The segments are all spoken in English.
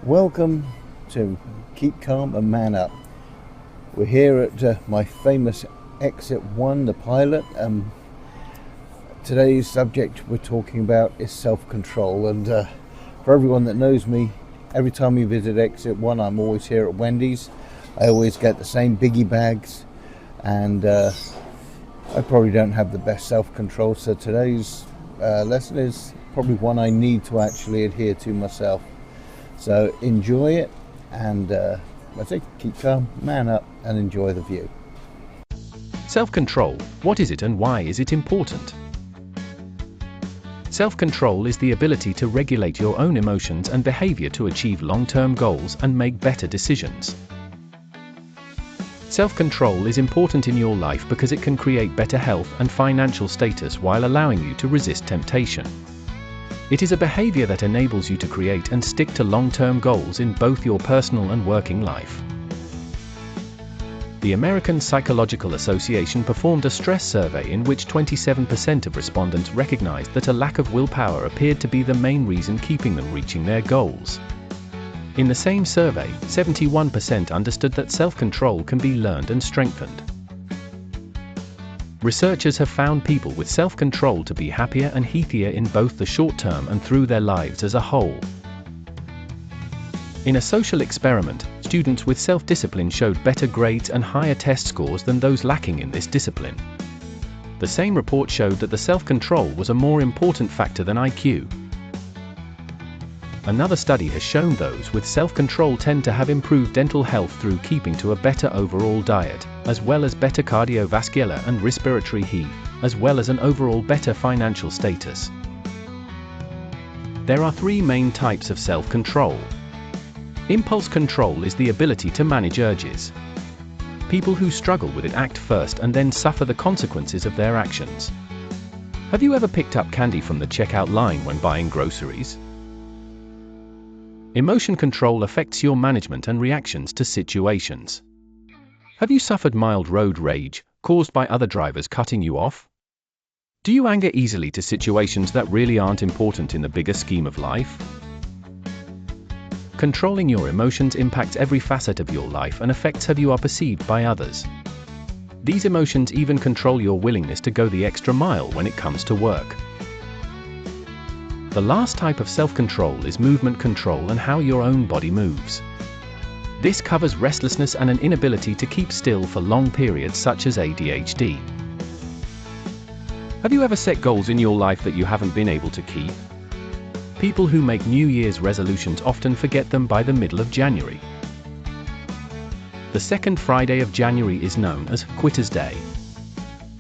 Welcome to Keep Calm and Man Up. We're here at my famous Exit 1, the pilot. Today's subject we're talking about is self-control, and for everyone that knows me, every time we visit Exit 1 I'm always here at Wendy's. I always get the same biggie bags, and I probably don't have the best self-control, so today's lesson is probably one I need to actually adhere to myself. So enjoy it, and I say keep calm, man up, and enjoy the view. Self-control, what is it and why is it important? Self-control is the ability to regulate your own emotions and behavior to achieve long-term goals and make better decisions. Self-control is important in your life because it can create better health and financial status while allowing you to resist temptation. It is a behavior that enables you to create and stick to long-term goals in both your personal and working life. The American Psychological Association performed a stress survey in which 27% of respondents recognized that a lack of willpower appeared to be the main reason keeping them reaching their goals. In the same survey, 71% understood that self-control can be learned and strengthened. Researchers have found people with self-control to be happier and healthier in both the short term and through their lives as a whole. In a social experiment, students with self-discipline showed better grades and higher test scores than those lacking in this discipline. The same report showed that the self-control was a more important factor than IQ. Another study has shown those with self-control tend to have improved dental health through keeping to a better overall diet, as well as better cardiovascular and respiratory health, as well as an overall better financial status. There are three main types of self-control. Impulse control is the ability to manage urges. People who struggle with it act first and then suffer the consequences of their actions. Have you ever picked up candy from the checkout line when buying groceries? Emotion control affects your management and reactions to situations. Have you suffered mild road rage, caused by other drivers cutting you off? Do you anger easily to situations that really aren't important in the bigger scheme of life? Controlling your emotions impacts every facet of your life and affects how you are perceived by others. These emotions even control your willingness to go the extra mile when it comes to work. The last type of self-control is movement control and how your own body moves. This covers restlessness and an inability to keep still for long periods, such as ADHD. Have you ever set goals in your life that you haven't been able to keep? People who make New Year's resolutions often forget them by the middle of January. The second Friday of January is known as Quitter's Day.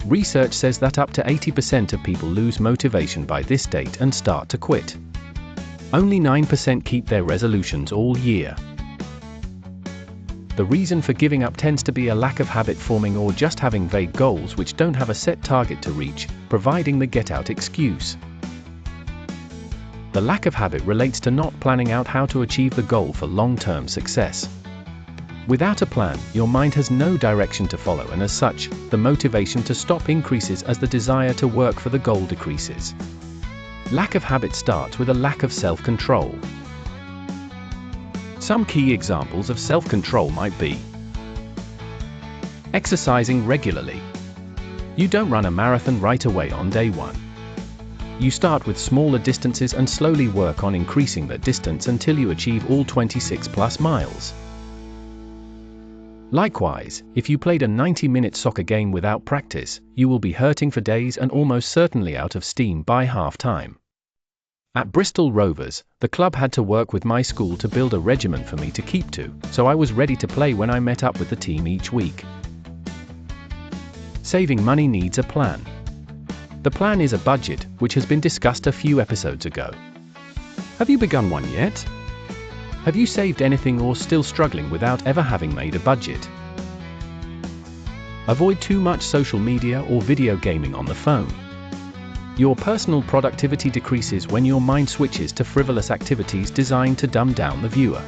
Research says that up to 80% of people lose motivation by this date and start to quit. Only 9% keep their resolutions all year. The reason for giving up tends to be a lack of habit forming or just having vague goals which don't have a set target to reach, providing the get-out excuse. The lack of habit relates to not planning out how to achieve the goal for long-term success. Without a plan, your mind has no direction to follow, and as such, the motivation to stop increases as the desire to work for the goal decreases. Lack of habit starts with a lack of self-control. Some key examples of self-control might be exercising regularly. You don't run a marathon right away on day one. You start with smaller distances and slowly work on increasing that distance until you achieve all 26+ miles. Likewise, if you played a 90-minute soccer game without practice, you will be hurting for days and almost certainly out of steam by half-time. At Bristol Rovers, the club had to work with my school to build a regimen for me to keep to, so I was ready to play when I met up with the team each week. Saving money needs a plan. The plan is a budget, which has been discussed a few episodes ago. Have you begun one yet? Have you saved anything or still struggling without ever having made a budget? Avoid too much social media or video gaming on the phone. Your personal productivity decreases when your mind switches to frivolous activities designed to dumb down the viewer.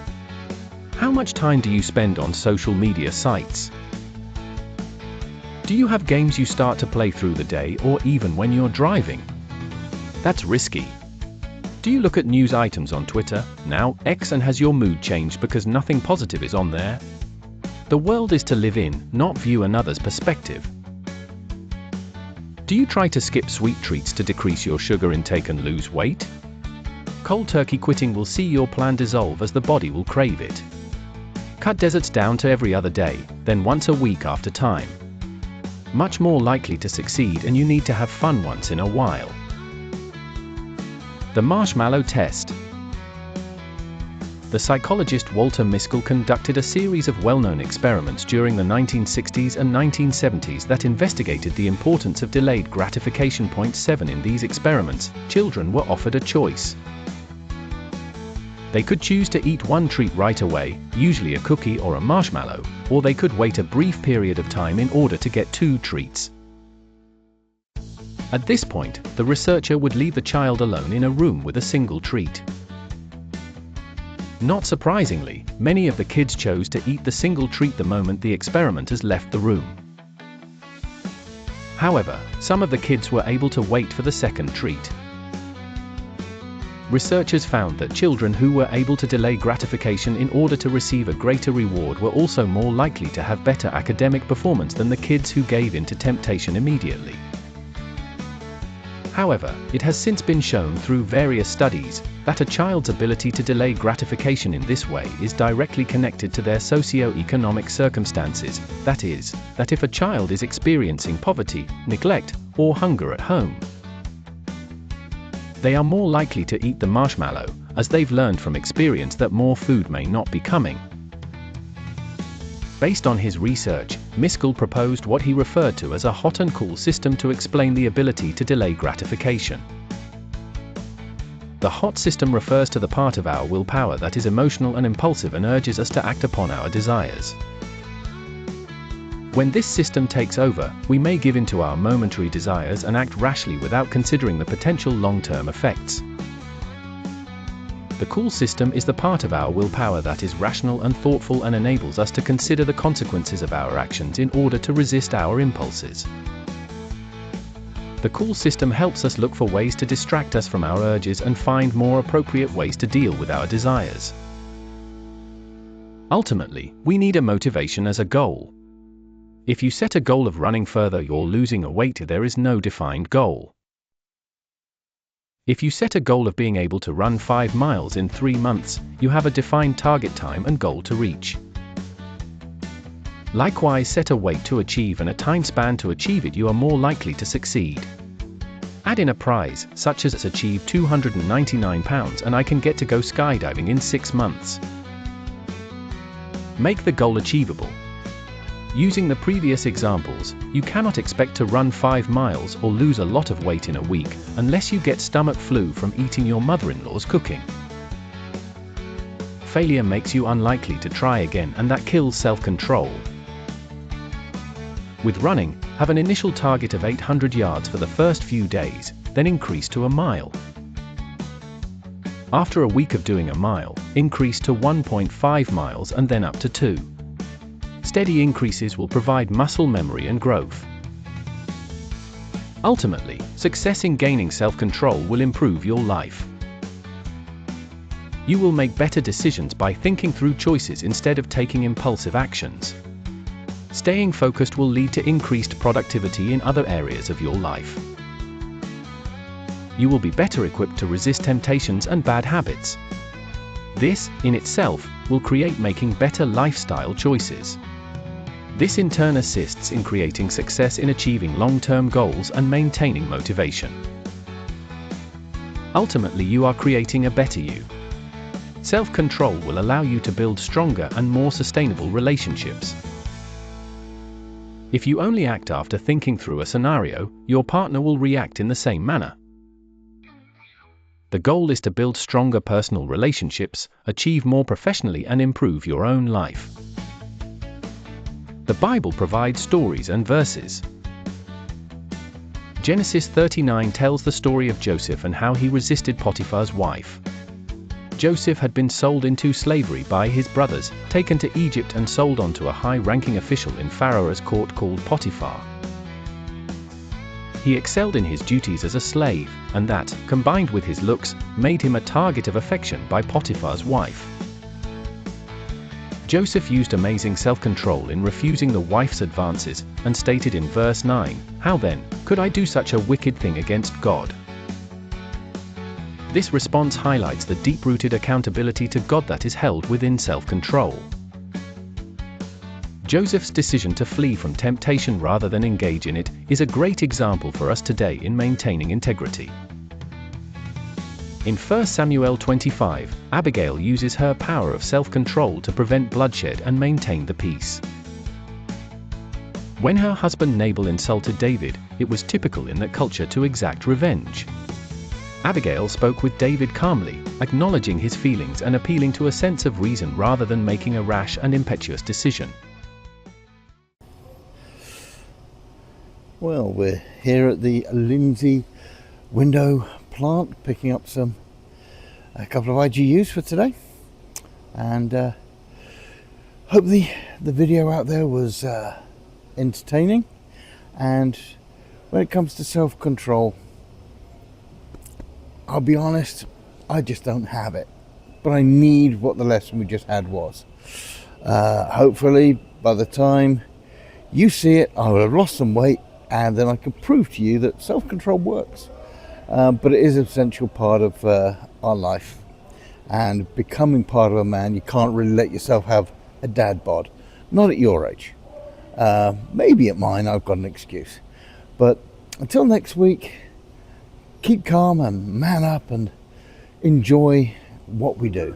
How much time do you spend on social media sites? Do you have games you start to play through the day or even when you're driving? That's risky. Do you look at news items on Twitter, now X, and has your mood changed because nothing positive is on there? The world is to live in, not view another's perspective. Do you try to skip sweet treats to decrease your sugar intake and lose weight? Cold turkey quitting will see your plan dissolve as the body will crave it. Cut desserts down to every other day, then once a week after time. Much more likely to succeed, and you need to have fun once in a while. The marshmallow test. The psychologist Walter Miskell conducted a series of well-known experiments during the 1960s and 1970s that investigated the importance of delayed gratification. 7 In these experiments, children were offered a choice. They could choose to eat one treat right away, usually a cookie or a marshmallow, or they could wait a brief period of time in order to get 2 treats. At this point, the researcher would leave the child alone in a room with a single treat. Not surprisingly, many of the kids chose to eat the single treat the moment the experimenters left the room. However, some of the kids were able to wait for the second treat. Researchers found that children who were able to delay gratification in order to receive a greater reward were also more likely to have better academic performance than the kids who gave in to temptation immediately. However, it has since been shown through various studies that a child's ability to delay gratification in this way is directly connected to their socioeconomic circumstances. That is, that if a child is experiencing poverty, neglect, or hunger at home, they are more likely to eat the marshmallow, as they've learned from experience that more food may not be coming. Based on his research, Miskell proposed what he referred to as a hot and cool system to explain the ability to delay gratification. The hot system refers to the part of our willpower that is emotional and impulsive and urges us to act upon our desires. When this system takes over, we may give in to our momentary desires and act rashly without considering the potential long-term effects. The cool system is the part of our willpower that is rational and thoughtful and enables us to consider the consequences of our actions in order to resist our impulses. The cool system helps us look for ways to distract us from our urges and find more appropriate ways to deal with our desires. Ultimately, we need a motivation as a goal. If you set a goal of running further or losing a weight, there is no defined goal. If you set a goal of being able to run 5 miles in 3 months, you have a defined target time and goal to reach. Likewise, set a weight to achieve and a time span to achieve it. You are more likely to succeed. Add in a prize, such as achieve 299 pounds and I can get to go skydiving in 6 months. Make the goal achievable. Using the previous examples, you cannot expect to run 5 miles or lose a lot of weight in a week, unless you get stomach flu from eating your mother-in-law's cooking. Failure makes you unlikely to try again, and that kills self-control. With running, have an initial target of 800 yards for the first few days, then increase to a mile. After a week of doing a mile, increase to 1.5 miles and then up to 2. Steady increases will provide muscle memory and growth. Ultimately, success in gaining self-control will improve your life. You will make better decisions by thinking through choices instead of taking impulsive actions. Staying focused will lead to increased productivity in other areas of your life. You will be better equipped to resist temptations and bad habits. This, in itself, will create making better lifestyle choices. This in turn assists in creating success in achieving long-term goals and maintaining motivation. Ultimately, you are creating a better you. Self-control will allow you to build stronger and more sustainable relationships. If you only act after thinking through a scenario, your partner will react in the same manner. The goal is to build stronger personal relationships, achieve more professionally, and improve your own life. The Bible provides stories and verses. Genesis 39 tells the story of Joseph and how he resisted Potiphar's wife. Joseph had been sold into slavery by his brothers, taken to Egypt and sold on to a high-ranking official in Pharaoh's court called Potiphar. He excelled in his duties as a slave, and that, combined with his looks, made him a target of affection by Potiphar's wife. Joseph used amazing self-control in refusing the wife's advances, and stated in verse 9, "How then could I do such a wicked thing against God?" This response highlights the deep-rooted accountability to God that is held within self-control. Joseph's decision to flee from temptation rather than engage in it is a great example for us today in maintaining integrity. In 1 Samuel 25, Abigail uses her power of self-control to prevent bloodshed and maintain the peace. When her husband Nabal insulted David, it was typical in that culture to exact revenge. Abigail spoke with David calmly, acknowledging his feelings and appealing to a sense of reason rather than making a rash and impetuous decision. Well, we're here at the Lindsay window plant, picking up a couple of IGUs for today, and hope the video out there was entertaining. And when it comes to self-control, I'll be honest, I just don't have it, but I need what the lesson we just had was. Hopefully by the time you see it, I will have lost some weight, and then I can prove to you that self-control works. But it is an essential part of our life, and becoming part of a man, you can't really let yourself have a dad bod. Not at your age. Maybe at mine I've got an excuse. But until next week, keep calm and man up and enjoy what we do.